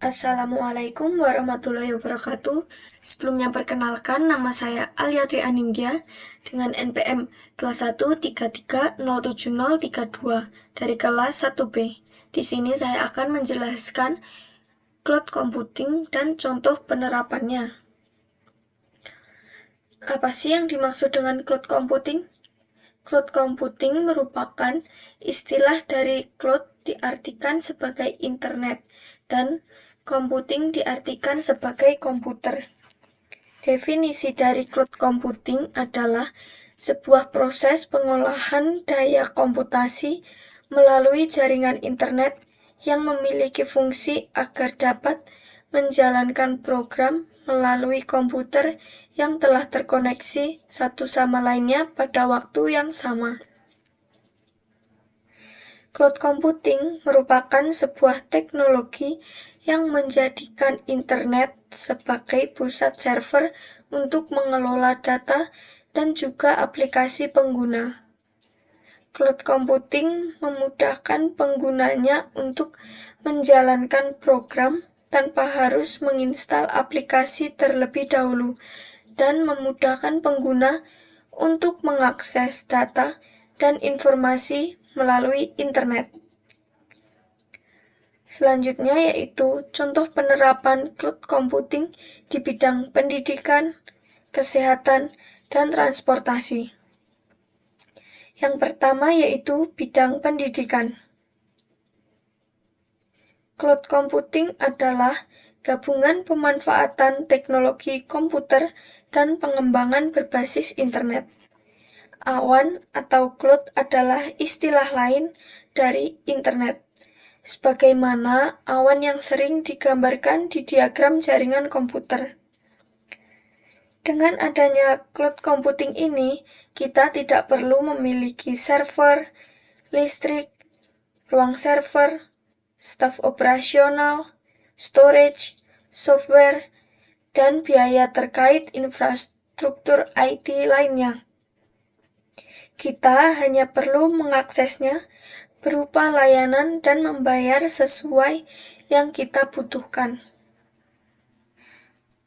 Assalamualaikum warahmatullahi wabarakatuh. Sebelumnya perkenalkan, nama saya Aliatri Anindya dengan NPM 213307032 dari kelas 1B. Di sini saya akan menjelaskan cloud computing dan contoh penerapannya. Apa sih yang dimaksud dengan cloud computing? Cloud computing merupakan istilah dari cloud diartikan sebagai internet dan computing diartikan sebagai komputer. Definisi dari cloud computing adalah sebuah proses pengolahan daya komputasi melalui jaringan internet yang memiliki fungsi agar dapat menjalankan program melalui komputer yang telah terkoneksi satu sama lainnya pada waktu yang sama. Cloud computing merupakan sebuah teknologi yang menjadikan internet sebagai pusat server untuk mengelola data dan juga aplikasi pengguna. Cloud computing memudahkan penggunanya untuk menjalankan program tanpa harus menginstal aplikasi terlebih dahulu dan memudahkan pengguna untuk mengakses data dan informasi melalui internet. Selanjutnya yaitu contoh penerapan cloud computing di bidang pendidikan, kesehatan, dan transportasi. Yang pertama yaitu bidang pendidikan. Cloud computing adalah gabungan pemanfaatan teknologi komputer dan pengembangan berbasis internet. Awan atau cloud adalah istilah lain dari internet, sebagaimana awan yang sering digambarkan di diagram jaringan komputer. Dengan adanya cloud computing ini, kita tidak perlu memiliki server, listrik, ruang server, staf operasional, storage, software, dan biaya terkait infrastruktur IT lainnya. Kita hanya perlu mengaksesnya berupa layanan dan membayar sesuai yang kita butuhkan.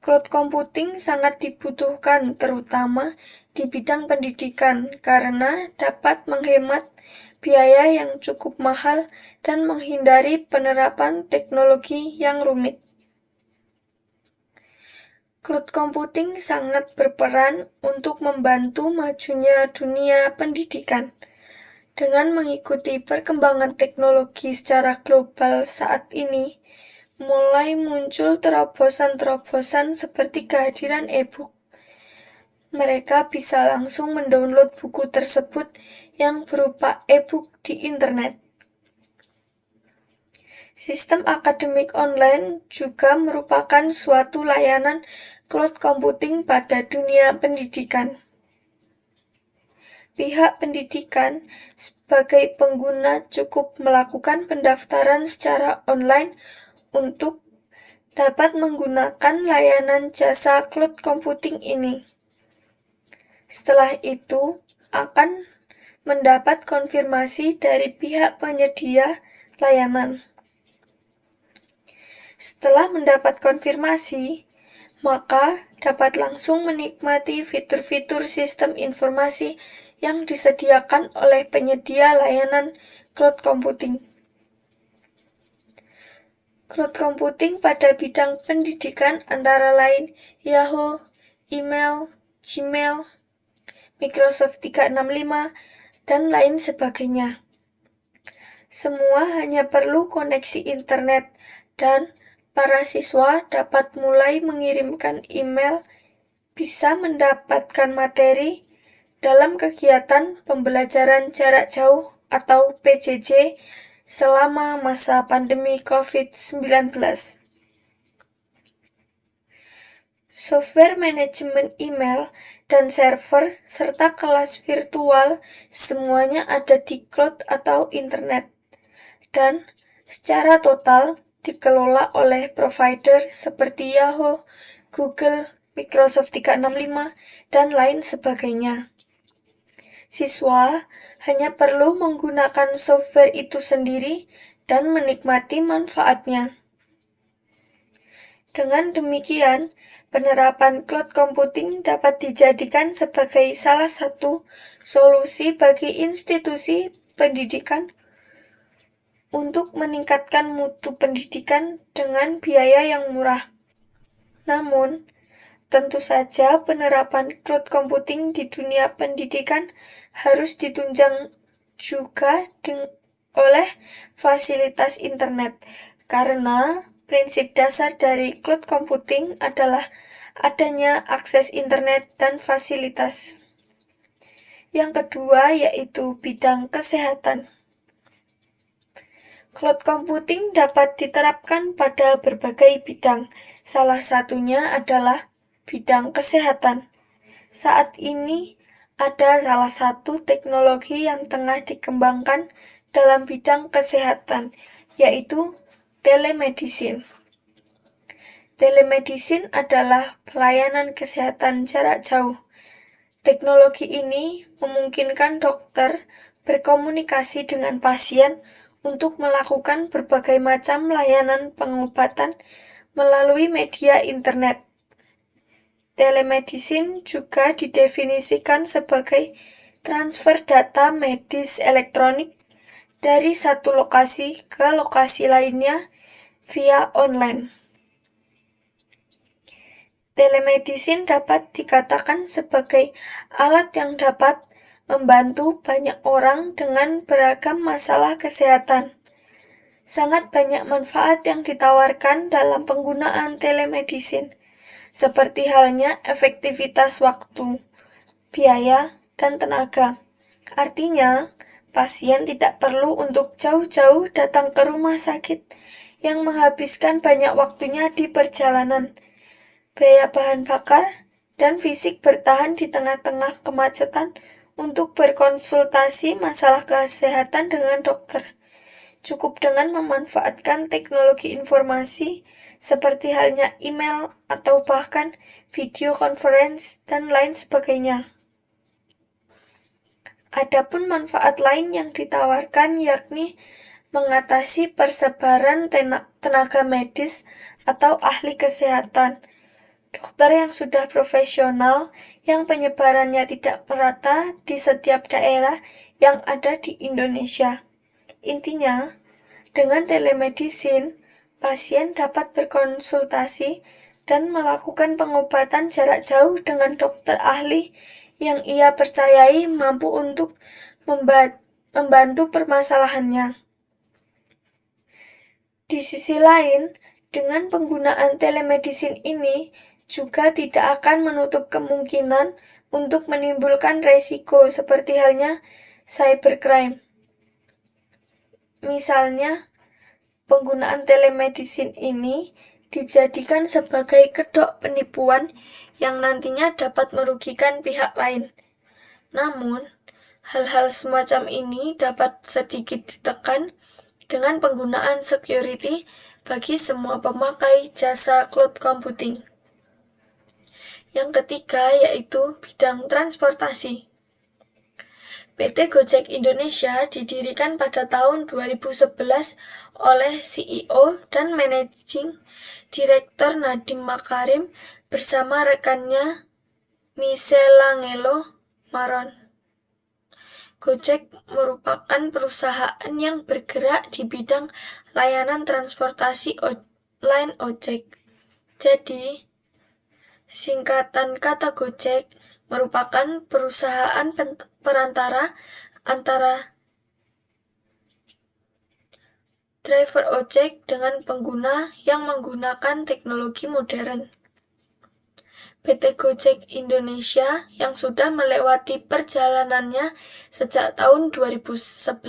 Cloud computing sangat dibutuhkan terutama di bidang pendidikan karena dapat menghemat biaya yang cukup mahal dan menghindari penerapan teknologi yang rumit. Cloud computing sangat berperan untuk membantu majunya dunia pendidikan. Dengan mengikuti perkembangan teknologi secara global saat ini, mulai muncul terobosan-terobosan seperti kehadiran e-book. Mereka bisa langsung mendownload buku tersebut yang berupa e-book di internet. Sistem akademik online juga merupakan suatu layanan cloud computing pada dunia pendidikan. Pihak pendidikan sebagai pengguna cukup melakukan pendaftaran secara online untuk dapat menggunakan layanan jasa cloud computing ini. Setelah itu, akan mendapat konfirmasi dari pihak penyedia layanan. Setelah mendapat konfirmasi, maka dapat langsung menikmati fitur-fitur sistem informasi yang disediakan oleh penyedia layanan cloud computing. Cloud computing pada bidang pendidikan antara lain Yahoo, email, Gmail, Microsoft 365, dan lain sebagainya. Semua hanya perlu koneksi internet dan para siswa dapat mulai mengirimkan email, bisa mendapatkan materi dalam kegiatan pembelajaran jarak jauh atau PJJ selama masa pandemi COVID-19. Software manajemen email dan server serta kelas virtual semuanya ada di cloud atau internet dan secara total dikelola oleh provider seperti Yahoo, Google, Microsoft 365, dan lain sebagainya. Siswa hanya perlu menggunakan software itu sendiri dan menikmati manfaatnya. Dengan demikian, penerapan cloud computing dapat dijadikan sebagai salah satu solusi bagi institusi pendidikan untuk meningkatkan mutu pendidikan dengan biaya yang murah. Namun, tentu saja penerapan cloud computing di dunia pendidikan harus ditunjang juga oleh fasilitas internet, karena prinsip dasar dari cloud computing adalah adanya akses internet dan fasilitas. Yang kedua yaitu bidang kesehatan. Cloud computing dapat diterapkan pada berbagai bidang, salah satunya adalah bidang kesehatan. Saat ini ada salah satu teknologi yang tengah dikembangkan dalam bidang kesehatan, yaitu telemedicine. Telemedicine adalah pelayanan kesehatan jarak jauh. Teknologi ini memungkinkan dokter berkomunikasi dengan pasien untuk melakukan berbagai macam layanan pengobatan melalui media internet. Telemedicine juga didefinisikan sebagai transfer data medis elektronik dari satu lokasi ke lokasi lainnya via online. Telemedicine dapat dikatakan sebagai alat yang dapat membantu banyak orang dengan beragam masalah kesehatan. Sangat banyak manfaat yang ditawarkan dalam penggunaan telemedicine, seperti halnya efektivitas waktu, biaya, dan tenaga. Artinya, pasien tidak perlu untuk jauh-jauh datang ke rumah sakit yang menghabiskan banyak waktunya di perjalanan, biaya bahan bakar, dan fisik bertahan di tengah-tengah kemacetan untuk berkonsultasi masalah kesehatan dengan dokter. Cukup dengan memanfaatkan teknologi informasi seperti halnya email atau bahkan video conference dan lain sebagainya. Adapun manfaat lain yang ditawarkan yakni mengatasi persebaran tenaga medis atau ahli kesehatan. Dokter yang sudah profesional yang penyebarannya tidak merata di setiap daerah yang ada di Indonesia. Intinya, dengan telemedicine, pasien dapat berkonsultasi dan melakukan pengobatan jarak jauh dengan dokter ahli yang ia percayai mampu untuk membantu permasalahannya. Di sisi lain, dengan penggunaan telemedicine ini juga tidak akan menutup kemungkinan untuk menimbulkan resiko seperti halnya cybercrime. Misalnya, penggunaan telemedicine ini dijadikan sebagai kedok penipuan yang nantinya dapat merugikan pihak lain. Namun, hal-hal semacam ini dapat sedikit ditekan dengan penggunaan security bagi semua pemakai jasa cloud computing. Yang ketiga yaitu bidang transportasi. PT Gojek Indonesia didirikan pada tahun 2011 oleh CEO dan Managing Director Nadiem Makarim bersama rekannya Michelangelo Maron. Gojek merupakan perusahaan yang bergerak di bidang layanan transportasi online ojek. Jadi, singkatan kata Gojek merupakan perusahaan perantara antara driver ojek dengan pengguna yang menggunakan teknologi modern. PT Gojek Indonesia yang sudah melewati perjalanannya sejak tahun 2011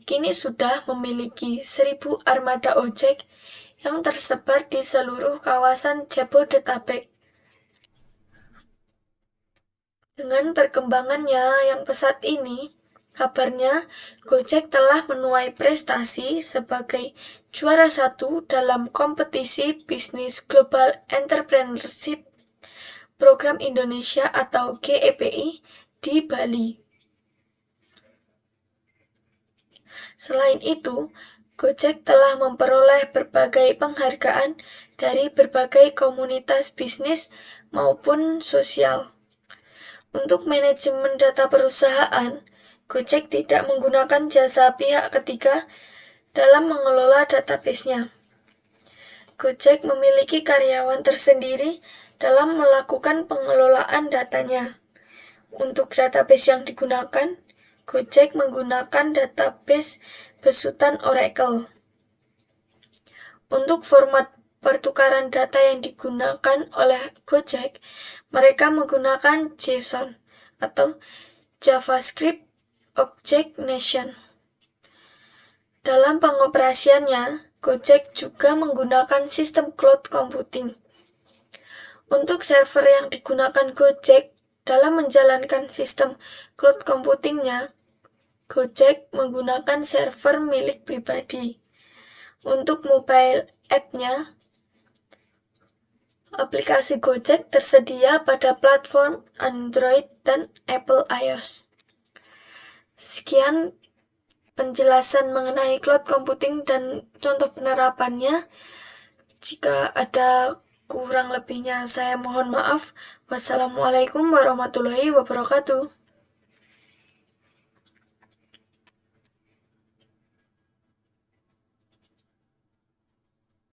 kini sudah memiliki 1.000 armada ojek yang tersebar di seluruh kawasan Jabodetabek. Dengan perkembangannya yang pesat ini, kabarnya Gojek telah menuai prestasi sebagai juara 1 dalam kompetisi bisnis Global Entrepreneurship Program Indonesia atau GEPI di Bali. Selain itu, Gojek telah memperoleh berbagai penghargaan dari berbagai komunitas bisnis maupun sosial. Untuk manajemen data perusahaan, Gojek tidak menggunakan jasa pihak ketiga dalam mengelola database-nya. Gojek memiliki karyawan tersendiri dalam melakukan pengelolaan datanya. Untuk database yang digunakan, Gojek menggunakan database besutan Oracle. Untuk format pertukaran data yang digunakan oleh Gojek, mereka menggunakan JSON atau JavaScript Object Nation. Dalam pengoperasiannya, Gojek juga menggunakan sistem cloud computing. Untuk server yang digunakan Gojek dalam menjalankan sistem cloud computingnya, Gojek menggunakan server milik pribadi. Untuk mobile app-nya, aplikasi Gojek tersedia pada platform Android dan Apple iOS. Sekian penjelasan mengenai cloud computing dan contoh penerapannya. Jika ada kurang lebihnya, saya mohon maaf. Wassalamualaikum warahmatullahi wabarakatuh.